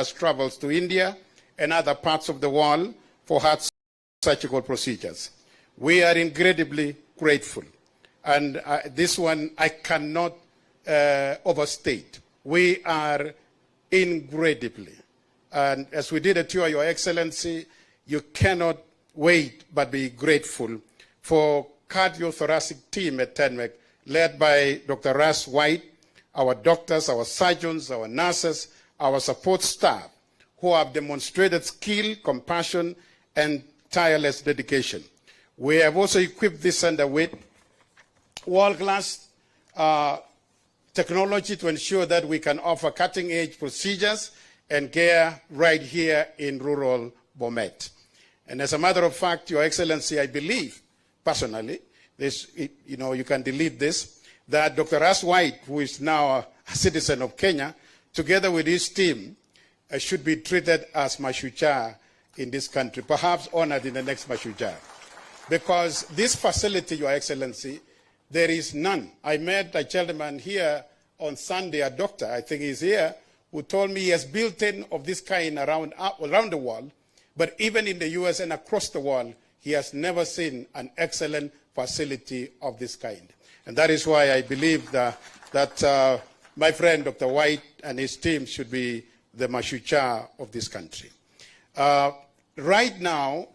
travels to India and other parts of the world for heart surgical procedures. We are incredibly grateful. And this one I cannot overstate. We are incredibly. And as we did a tour, Your Excellency, you cannot wait but be grateful for cardiothoracic team at Tenwek, led by Dr. Russ White, our doctors, our surgeons, our nurses, our support staff, who have demonstrated skill, compassion, and tireless dedication. We have also equipped this center with world-class technology to ensure that we can offer cutting-edge procedures and care right here in rural Bomet. And as a matter of fact, Your Excellency, I believe, personally, you can delete this, that Dr. Russ White, who is now a citizen of Kenya, together with his team, should be treated as Mashujaa in this country, perhaps honored in the next Mashujaa. Because this facility, Your Excellency, there is none. I met a gentleman here on Sunday, a doctor, I think he's here, who told me he has built in of this kind around the world, but even in the US and across the world, he has never seen an excellent facility of this kind. And that is why I believe that my friend Dr. White and his team should be the Mashujaa of this country. Right now,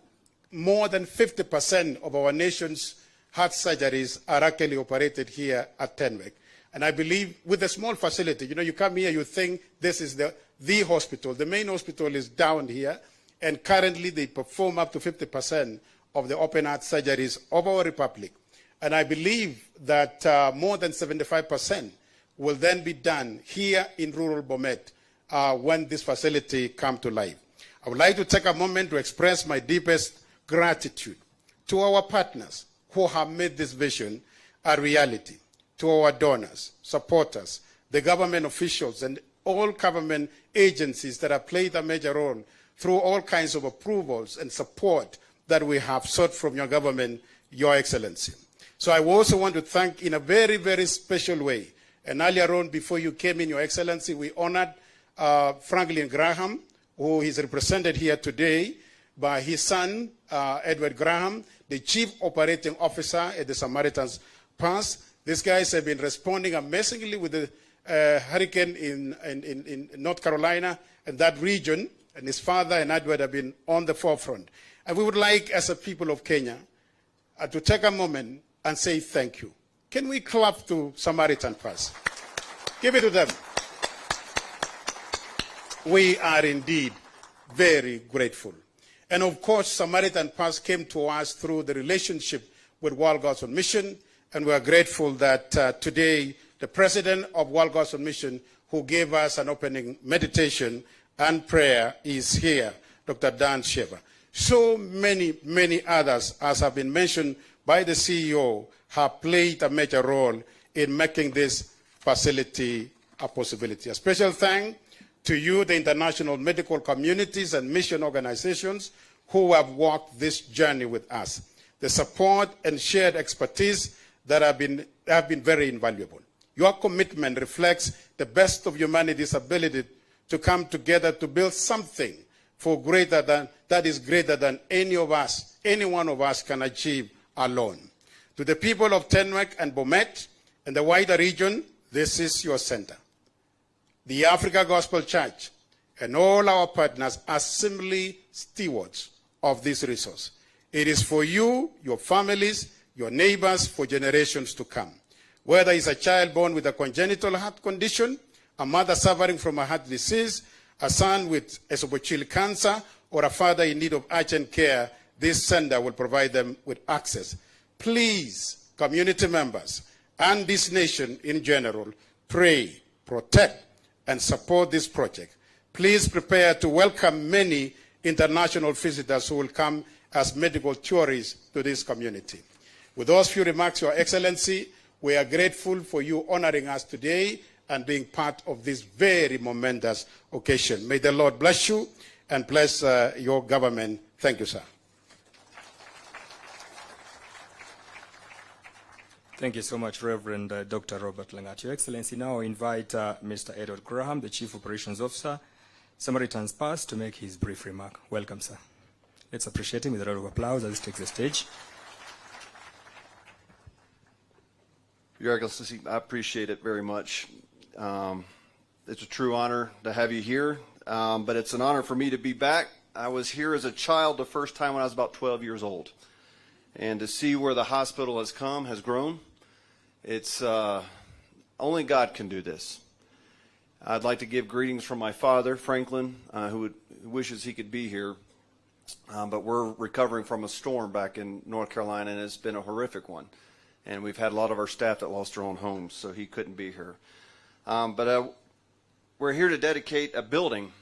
more than 50% of our nation's heart surgeries are actually operated here at Tenwek. And I believe with a small facility, you come here, you think this is the hospital. The main hospital is down here, and currently they perform up to 50% of the open heart surgeries of our republic. And I believe that more than 75% will then be done here in rural Bomet when this facility comes to life. I would like to take a moment to express my deepest gratitude to our partners who have made this vision a reality, to our donors, supporters, the government officials, and all government agencies that have played a major role through all kinds of approvals and support that we have sought from your government, Your Excellency. So I also want to thank in a very, very special way. And earlier on, before you came in, Your Excellency, we honored Franklin Graham, who is represented here today by his son, Edward Graham, the Chief Operating Officer at the Samaritans Pass. These guys have been responding amazingly with the hurricane in North Carolina and that region, and his father and Edward have been on the forefront. And we would like, as a people of Kenya, to take a moment and say thank you. Can we clap to Samaritan Pass? Give it to them. We are indeed very grateful. And of course, Samaritan Pass came to us through the relationship with World Gods on Mission, and we are grateful that today the president of World Gods on Mission, who gave us an opening meditation and prayer, is here, Dr. Dan Sheva. So many, many others, as have been mentioned by the CEO, have played a major role in making this facility a possibility. A special thanks to you, the international medical communities and mission organizations who have walked this journey with us. The support and shared expertise that have been very invaluable. Your commitment reflects the best of humanity's ability to come together to build something that is greater than any one of us can achieve alone. To the people of Tenwek and Bomet and the wider region, this is your center. The Africa Gospel Church and all our partners are simply stewards of this resource. It is for you, your families, your neighbors, for generations to come. Whether it's a child born with a congenital heart condition, a mother suffering from a heart disease, a son with esophageal cancer, or a father in need of urgent care, this center will provide them with access. Please, community members and this nation in general, pray, protect, and support this project. Please prepare to welcome many international visitors who will come as medical tourists to this community. With those few remarks, Your Excellency, we are grateful for you honoring us today and being part of this very momentous occasion. May the Lord bless you and bless your government. Thank you, sir. Thank you so much, Reverend Dr. Robert Langat. Your Excellency, now I invite Mr. Edward Graham, the Chief Operations Officer, Samaritans Purse to make his brief remark. Welcome, sir. Let's appreciate him with a round of applause as he takes the stage. Your Excellency, I appreciate it very much. It's a true honor to have you here, but it's an honor for me to be back. I was here as a child the first time when I was about 12 years old. And to see where the hospital has grown, it's only God can do this. I'd like to give greetings from my father, Franklin, who wishes he could be here. But we're recovering from a storm back in North Carolina, and it's been a horrific one. And we've had a lot of our staff that lost their own homes, so he couldn't be here. But we're here to dedicate a building.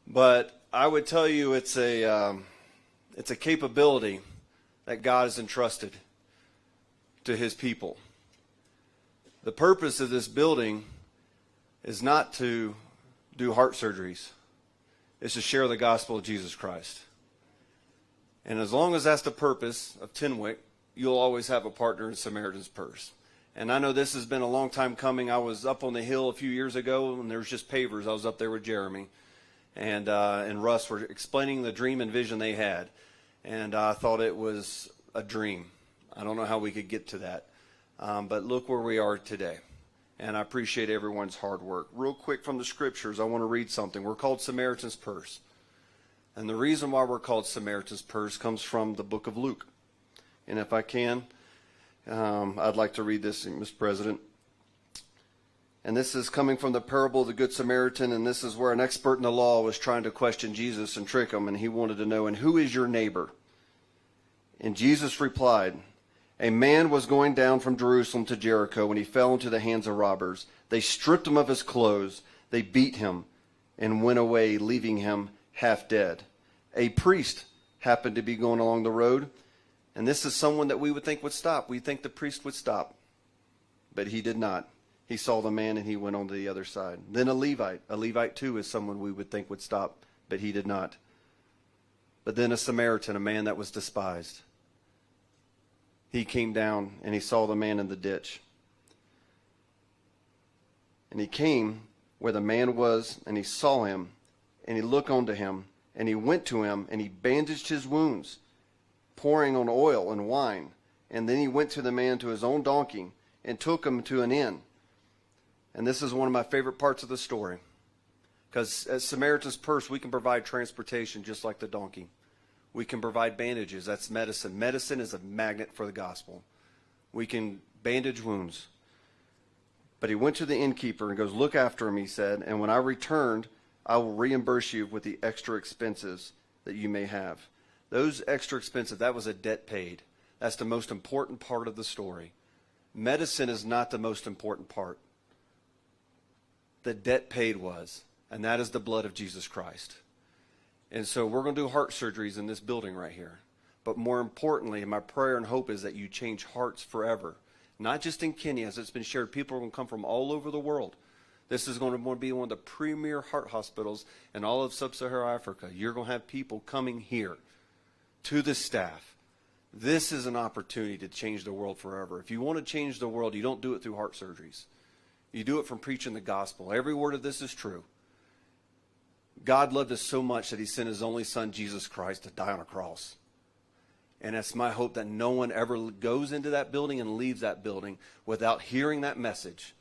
But I would tell you it's a capability that God has entrusted to his people. The purpose of this building is not to do heart surgeries. It's to share the gospel of Jesus Christ. And as long as that's the purpose of Tenwek, you'll always have a partner in Samaritan's Purse. And I know this has been a long time coming. I was up on the hill a few years ago, and there was just pavers. I was up there with Jeremy. And Russ were explaining the dream and vision they had. And I thought it was a dream. I don't know how we could get to that. But look where we are today. And I appreciate everyone's hard work. Real quick from the scriptures, I want to read something. We're called Samaritan's Purse. And the reason why we're called Samaritan's Purse comes from the book of Luke. And if I can, I'd like to read this, Mr. President. And this is coming from the parable of the Good Samaritan, and this is where an expert in the law was trying to question Jesus and trick him, and he wanted to know, and who is your neighbor? And Jesus replied, a man was going down from Jerusalem to Jericho when he fell into the hands of robbers. They stripped him of his clothes, they beat him, and went away, leaving him half dead. A priest happened to be going along the road, and this is someone that we would think would stop. We think the priest would stop, but he did not. He saw the man and he went on to the other side. Then a Levite too is someone we would think would stop, but he did not. But then a Samaritan, a man that was despised. He came down and he saw the man in the ditch. And he came where the man was, and he saw him, and he looked unto him, and he went to him, and he bandaged his wounds, pouring on oil and wine. And then he went to the man to his own donkey, and took him to an inn. And this is one of my favorite parts of the story. Because at Samaritan's Purse, we can provide transportation just like the donkey. We can provide bandages. That's medicine. Medicine is a magnet for the gospel. We can bandage wounds. But he went to the innkeeper and goes, look after him, he said, and when I returned, I will reimburse you with the extra expenses that you may have. Those extra expenses, that was a debt paid. That's the most important part of the story. Medicine is not the most important part. The debt paid was, and that is the blood of Jesus Christ. And so we're going to do heart surgeries in this building right here. But more importantly, my prayer and hope is that you change hearts forever. Not just in Kenya, as it's been shared. People are going to come from all over the world. This is going to be one of the premier heart hospitals in all of sub-Saharan Africa. You're going to have people coming here to the staff. This is an opportunity to change the world forever. If you want to change the world, you don't do it through heart surgeries. You do it from preaching the gospel. Every word of this is true. God loved us so much that he sent his only son, Jesus Christ, to die on a cross. And it's my hope that no one ever goes into that building and leaves that building without hearing that message,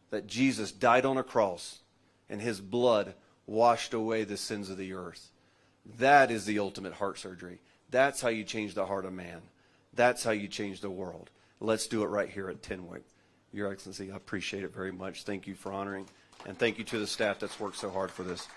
that Jesus died on a cross and his blood washed away the sins of the earth. That is the ultimate heart surgery. That's how you change the heart of man. That's how you change the world. Let's do it right here at Tenwek. Your Excellency, I appreciate it very much. Thank you for honoring, and thank you to the staff that's worked so hard for this.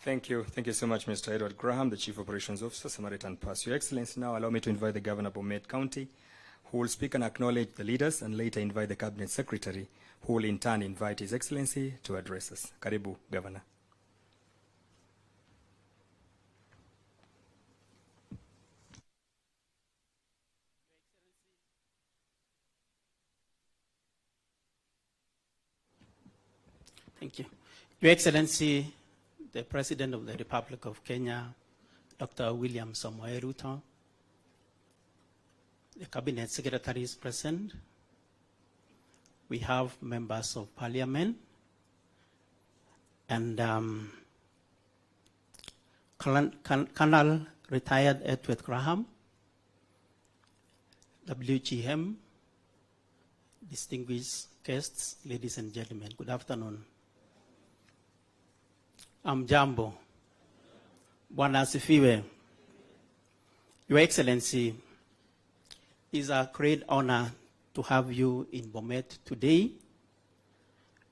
Thank you. Thank you so much, Mr. Edward Graham, the Chief Operations Officer, Samaritan Purse. Your Excellency, now allow me to invite the Governor of Bomet County, who will speak and acknowledge the leaders, and later invite the Cabinet Secretary, who will in turn invite His Excellency to address us. Karibu, Governor. Thank you. Your Excellency, the President of the Republic of Kenya, Dr. William Samoei Ruto, the Cabinet Secretary is present, we have members of parliament, and Colonel retired Edward Graham, WGM, distinguished guests, ladies and gentlemen, good afternoon. I'm Jambo. Bwana asifiwe. Your Excellency, it's a great honor to have you in Bomet today,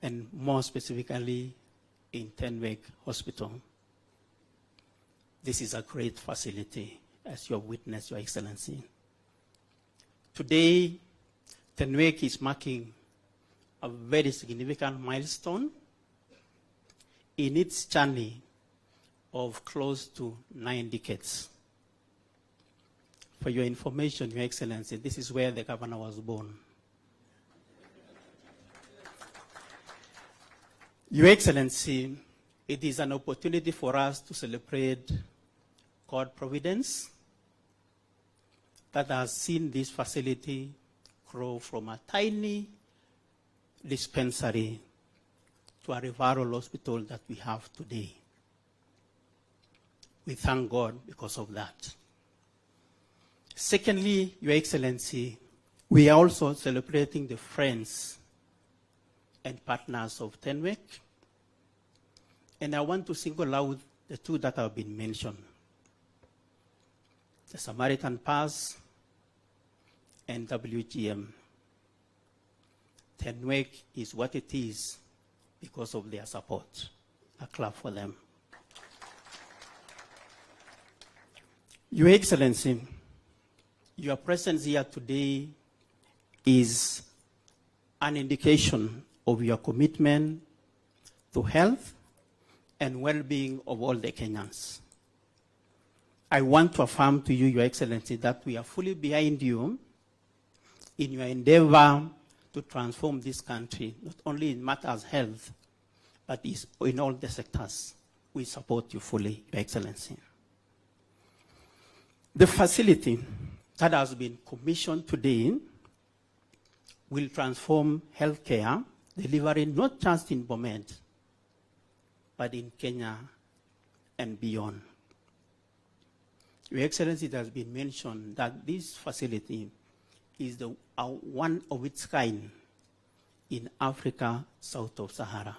and more specifically in Tenwek Hospital. This is a great facility, as you have witnessed, Your Excellency. Today, Tenwek is marking a very significant milestone in its journey of close to 9 decades. For your information, Your Excellency, this is where the governor was born. Your Excellency, it is an opportunity for us to celebrate God's providence that has seen this facility grow from a tiny dispensary to a referral hospital that we have today. We thank God because of that. Secondly, Your Excellency, we are also celebrating the friends and partners of Tenwek. And I want to single out the two that have been mentioned. The Samaritan Pass and WGM. Tenwek is what it is because of their support. A clap for them. Your Excellency, your presence here today is an indication of your commitment to health and well-being of all the Kenyans. I want to affirm to you, Your Excellency, that we are fully behind you in your endeavor to transform this country, not only in matters of health, but in all the sectors. We support you fully, Your Excellency. The facility that has been commissioned today will transform healthcare, delivering not just in Bomet, but in Kenya and beyond. Your Excellency, it has been mentioned that this facility is one of its kind in Africa, south of Sahara.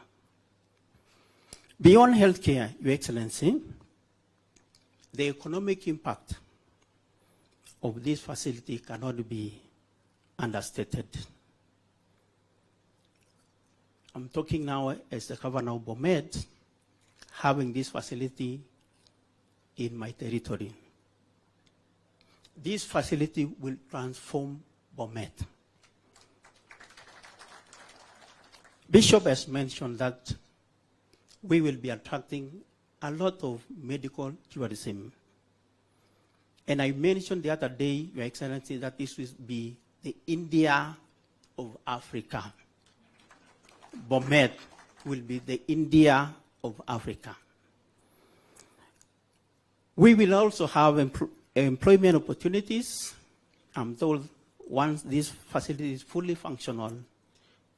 Beyond healthcare, Your Excellency, the economic impact of this facility cannot be understated. I'm talking now as the governor of Bomet, having this facility in my territory. This facility will transform Bomet. Bishop has mentioned that we will be attracting a lot of medical tourism. And I mentioned the other day, Your Excellency, that this will be the India of Africa. Bomet will be the India of Africa. We will also have employment opportunities. I'm told once this facility is fully functional,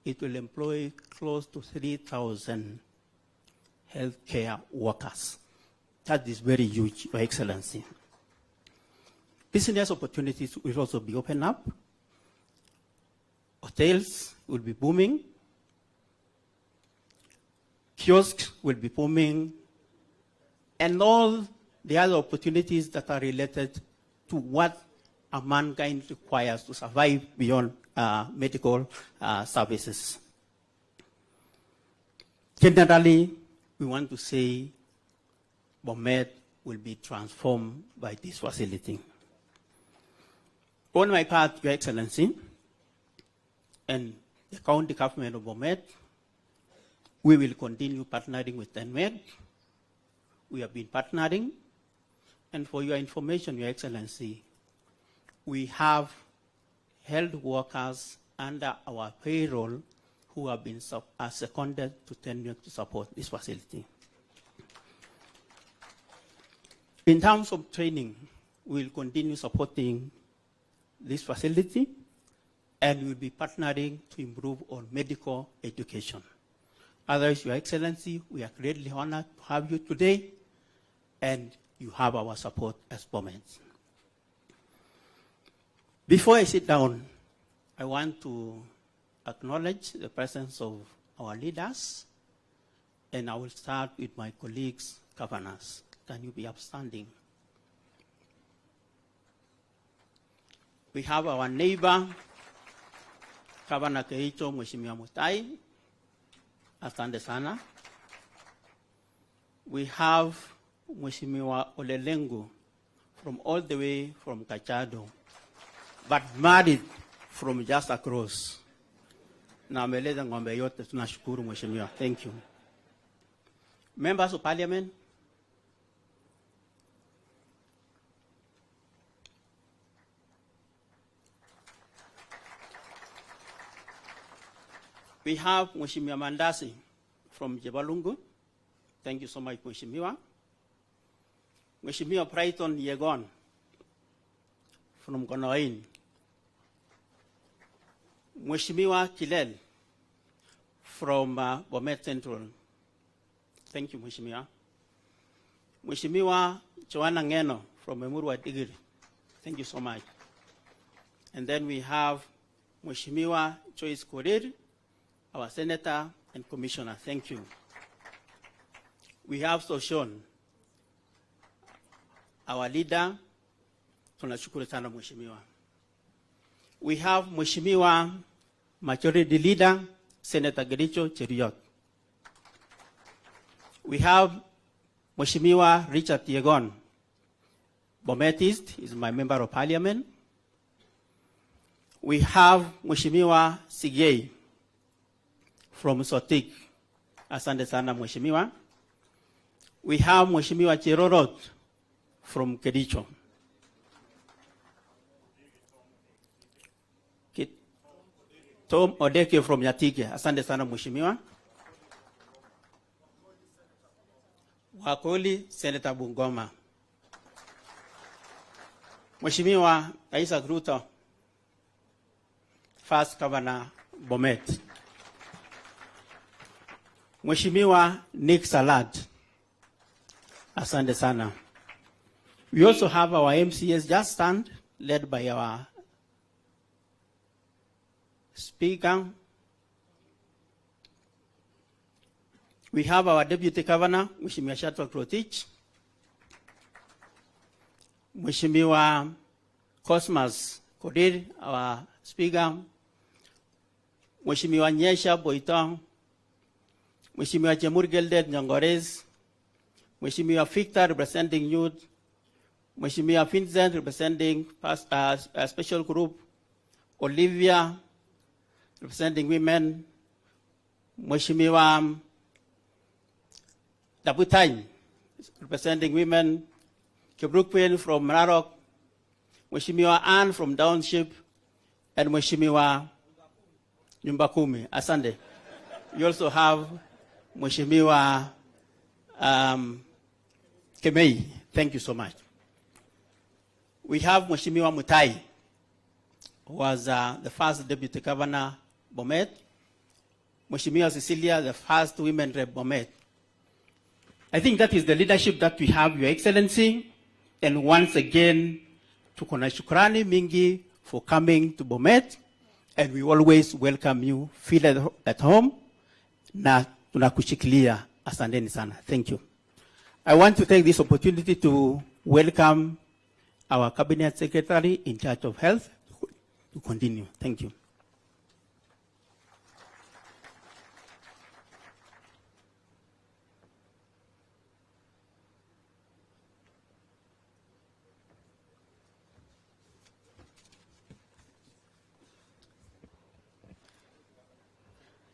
it will employ close to 3,000 healthcare workers. That is very huge, Your Excellency. Business opportunities will also be opened up. Hotels will be booming. Kiosks will be booming. And all the other opportunities that are related to what a mankind requires to survive beyond medical services. Generally, we want to say Bomet will be transformed by this facility. On my part, Your Excellency, and the county government of Bomet, we will continue partnering with Tenwek. We have been partnering. And for your information, Your Excellency, we have health workers under our payroll who have been seconded to Tenwek to support this facility. In terms of training, we will continue supporting this facility and we'll be partnering to improve on medical education. Otherwise, Your Excellency, we are greatly honored to have you today, and you have our support as Bomet. Before I sit down, I want to acknowledge the presence of our leaders, and I will start with my colleagues, governors. Can you be upstanding? We have our neighbor, Governor Keicho Mheshimiwa Mutai. Asante sana. We have Mheshimiwa Olelengu from all the way from Kajiado, but married from just across. Na ameleta ng'ombe yote, tunashukuru Mheshimiwa. Thank you. Members of Parliament, we have Mheshimiwa Mandasi from Jebalungu. Thank you so much, Mheshimiwa. Mheshimiwa Brighton Yegon from Gonoin. Mheshimiwa Kilel from Bomet Central. Thank you, Mheshimiwa. Mheshimiwa Joanna Ngeno from Emurwa Digiri. Thank you so much. And then we have Mheshimiwa Joyce Korir, our Senator and Commissioner. Thank you. We have Soshon, our leader. Tunashukuru sana Mheshimiwa. We have Mheshimiwa Majority Leader, Senator Gericho Cheriot. We have Mheshimiwa Richard Yegon. Bomet East is my member of Parliament. We have Mheshimiwa Sigei from Sotik. Asante sana Mheshimiwa. We have Mheshimiwa Cherorot from Kericho. Tom Odeke from Yatike. Asante sana Mheshimiwa. Wakoli Senator Bungoma. Mheshimiwa Isaac Ruto, First Governor Bomet. Mheshimiwa Nick Salad. Asante sana. We also have our MCS just stand, led by our Speaker. We have our Deputy Governor, Mheshimiwa Shadrack Rotich. Mheshimiwa Cosmas Kodir, our Speaker. Mheshimiwa Nyesha Boitong. Mheshimiwa Jemur Geldet Nyongores. Mheshimiwa Victor representing youth. Mheshimiwa Vincent representing special group. Olivia representing women. Mheshimiwa Dabutai representing women. Kibrukwen from Narok. Mheshimiwa Ann from Township. And Mheshimiwa Nyumbakumi. Asante. You also have Mheshimiwa Kemei. Thank you so much. We have Mheshimiwa Mutai, who was the first Deputy Governor Bomet. Mheshimiwa Cecilia, the first women rep Bomet. I think that is the leadership that we have, Your Excellency. And once again, tuko na shukrani mingi for coming to Bomet. And we always welcome you. Feel at home. Na tunakushikilia. Asanteni sana. Thank you. I want to take this opportunity to welcome our Cabinet Secretary in charge of health to continue. Thank you.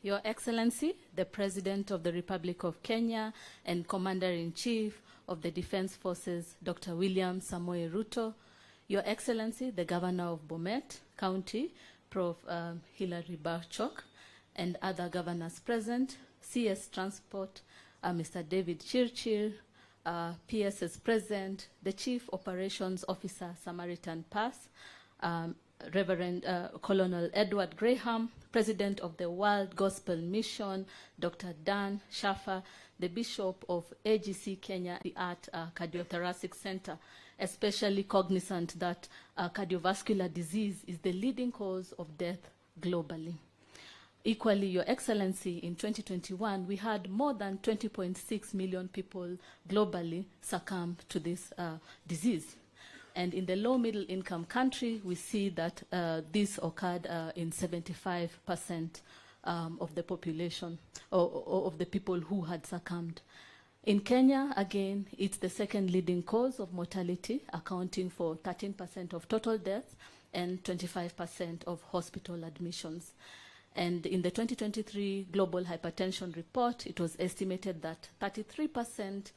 Your Excellency, the President of the Republic of Kenya and Commander-in-Chief of the Defense Forces, Dr. William Samoei Ruto, Your Excellency, the Governor of Bomet County, Prof. Hilary Barchok, and other governors present, CS Transport, Mr. David Chirchir, PSS present, the Chief Operations Officer, Samaritan Pass, Reverend Colonel Edward Graham, President of the World Gospel Mission, Dr. Dan Shafa, the Bishop of AGC Kenya at Cardiothoracic Center, especially cognizant that cardiovascular disease is the leading cause of death globally. Equally, Your Excellency, in 2021, we had more than 20.6 million people globally succumb to this disease. And in the low-middle income country, we see that this occurred in 75% of the population, or of the people who had succumbed. In Kenya, again, it's the second leading cause of mortality, accounting for 13% of total deaths and 25% of hospital admissions. And in the 2023 Global Hypertension Report, it was estimated that 33%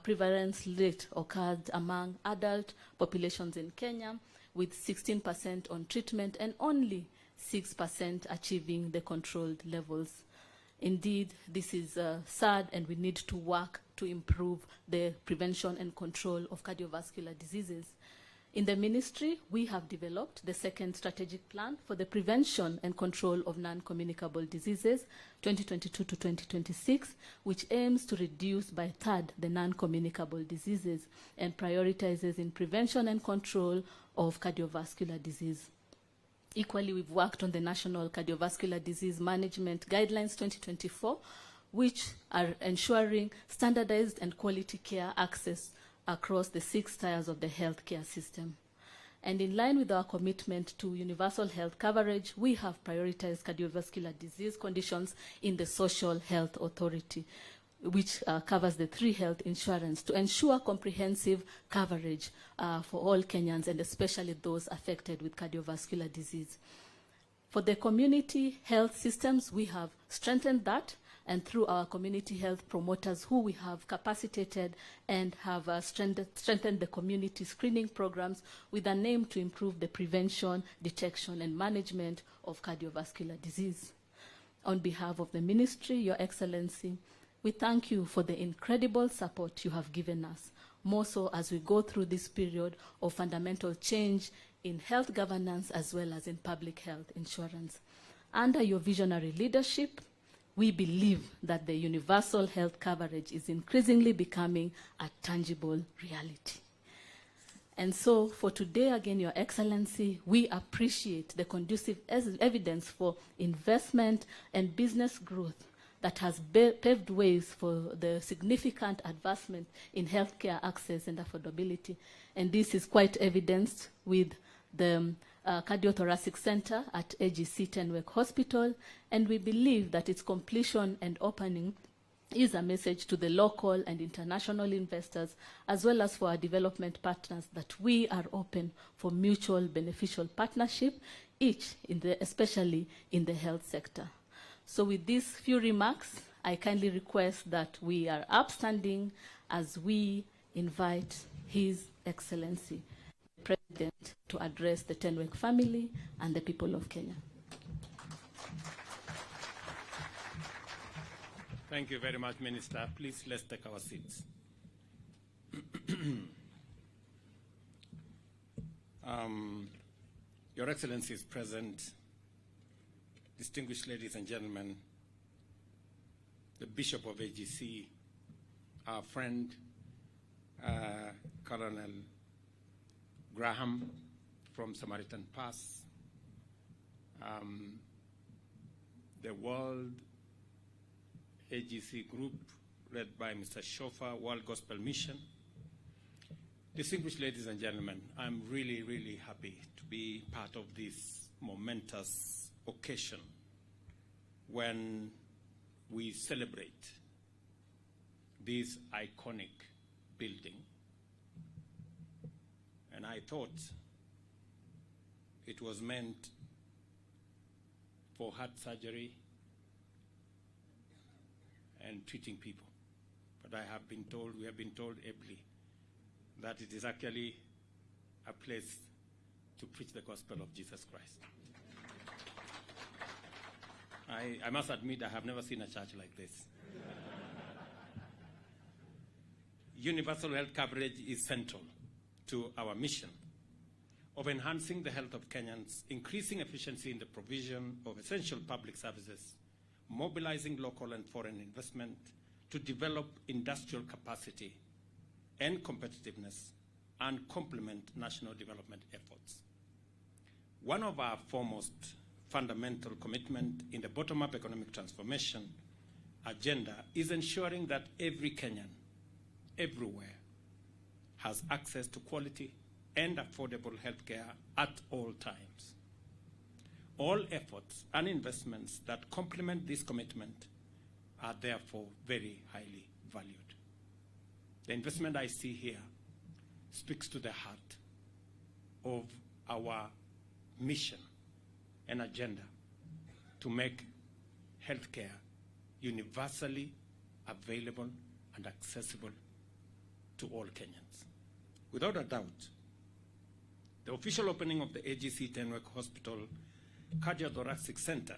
prevalence rate occurred among adult populations in Kenya, with 16% on treatment and only 6% achieving the controlled levels. Indeed, this is sad, and we need to work to improve the prevention and control of cardiovascular diseases. In the ministry, we have developed the second strategic plan for the prevention and control of non-communicable diseases, 2022 to 2026, which aims to reduce by a third the non-communicable diseases and prioritizes in prevention and control of cardiovascular disease. Equally, we've worked on the National Cardiovascular Disease Management Guidelines 2024, which are ensuring standardized and quality care access across the 6 tiers of the healthcare system. And in line with our commitment to universal health coverage, we have prioritized cardiovascular disease conditions in the Social Health Authority, which covers the 3 health insurance to ensure comprehensive coverage for all Kenyans, and especially those affected with cardiovascular disease. For the community health systems, we have strengthened that, and through our community health promoters, who we have capacitated and have strengthened the community screening programs with an aim to improve the prevention, detection, and management of cardiovascular disease. On behalf of the ministry, Your Excellency, we thank you for the incredible support you have given us, more so as we go through this period of fundamental change in health governance as well as in public health insurance. Under your visionary leadership, we believe that the universal health coverage is increasingly becoming a tangible reality. And so for today, again, Your Excellency, we appreciate the conducive evidence for investment and business growth that has paved ways for the significant advancement in healthcare access and affordability. And this is quite evidenced with the Cardiothoracic Center at AGC Tenwek Hospital, and we believe that its completion and opening is a message to the local and international investors, as well as for our development partners, that we are open for mutual beneficial partnership, especially in the health sector. So with these few remarks, I kindly request that we are upstanding as we invite His Excellency, President, to address the Tenwek family and the people of Kenya. Thank you very much, Minister. Please, let's take our seats. Your Excellency is present, distinguished ladies and gentlemen, the Bishop of AGC, our friend, Colonel Graham from Samaritan Pass, the World AGC group led by Mr. Shofa, World Gospel Mission. Distinguished ladies and gentlemen, I'm really, really happy to be part of this momentous occasion when we celebrate this iconic building. And I thought it was meant for heart surgery and treating people. But I have been told, we have been told ably, that it is actually a place to preach the gospel of Jesus Christ. I must admit, I have never seen a church like this. Universal health coverage is central to our mission. of enhancing the health of Kenyans, increasing efficiency in the provision of essential public services, mobilizing local and foreign investment to develop industrial capacity and competitiveness, and complement national development efforts. One of our foremost fundamental commitment in the bottom-up economic transformation agenda is ensuring that every Kenyan, everywhere, has access to quality and affordable healthcare at all times. All efforts and investments that complement this commitment are therefore very highly valued. The investment I see here speaks to the heart of our mission and agenda to make healthcare universally available and accessible to all Kenyans. Without a doubt, the official opening of the AGC Tenwek Hospital Cardiothoracic Center